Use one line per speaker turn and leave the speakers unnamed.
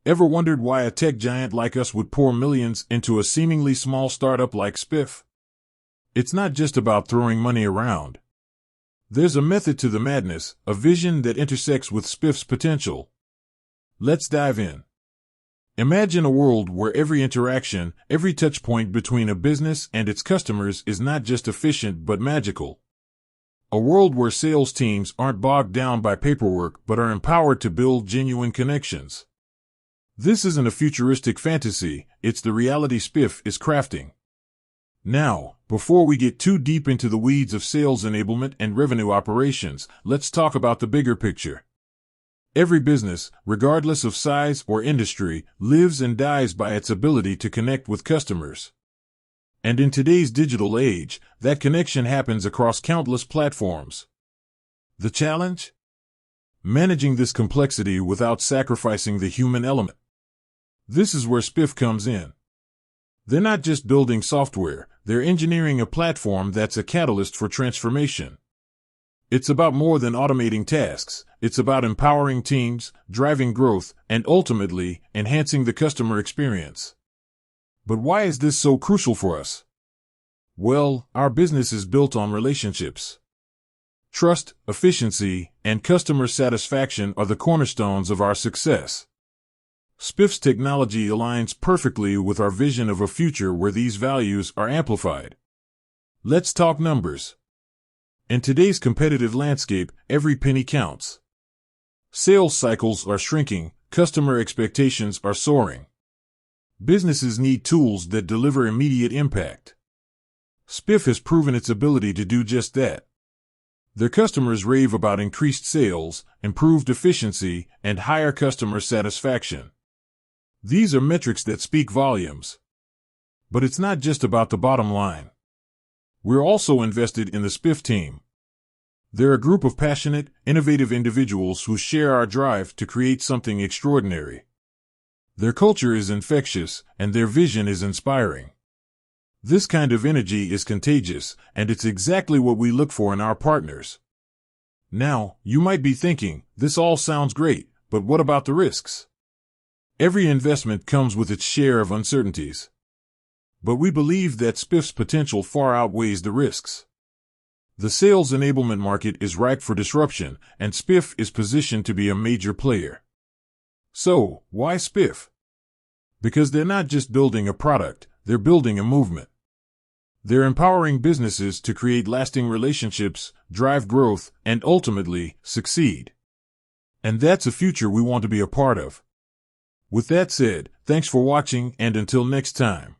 Ever wondered why a tech giant like us would pour millions into a seemingly small startup like Spiff? It's not just about throwing money around. There's a method to the madness, a vision that intersects with Spiff's potential. Let's dive in. Imagine a world where every interaction, every touchpoint between a business and its customers is not just efficient but magical. A world where sales teams aren't bogged down by paperwork but are empowered to build genuine connections. This isn't a futuristic fantasy, it's the reality Spiff is crafting. Now, before we get too deep into the weeds of sales enablement and revenue operations, let's talk about the bigger picture. Every business, regardless of size or industry, lives and dies by its ability to connect with customers. And in today's digital age, that connection happens across countless platforms. The challenge? Managing this complexity without sacrificing the human element. This is where Spiff comes in. They're not just building software, they're engineering a platform that's a catalyst for transformation. It's about more than automating tasks, it's about empowering teams, driving growth, and ultimately, enhancing the customer experience. But why is this so crucial for us? Well, our business is built on relationships. Trust, efficiency, and customer satisfaction are the cornerstones of our success. Spiff's technology aligns perfectly with our vision of a future where these values are amplified. Let's talk numbers. In today's competitive landscape, every penny counts. Sales cycles are shrinking, customer expectations are soaring. Businesses need tools that deliver immediate impact. Spiff has proven its ability to do just that. Their customers rave about increased sales, improved efficiency, and higher customer satisfaction. These are metrics that speak volumes. But it's not just about the bottom line. We're also invested in the Spiff team. They're a group of passionate, innovative individuals who share our drive to create something extraordinary. Their culture is infectious, and their vision is inspiring. This kind of energy is contagious, and it's exactly what we look for in our partners. Now, you might be thinking, this all sounds great, but what about the risks? Every investment comes with its share of uncertainties. But we believe that Spiff's potential far outweighs the risks. The sales enablement market is ripe for disruption, and Spiff is positioned to be a major player. So, why Spiff? Because they're not just building a product, they're building a movement. They're empowering businesses to create lasting relationships, drive growth, and ultimately, succeed. And that's a future we want to be a part of. With that said, thanks for watching, and until next time.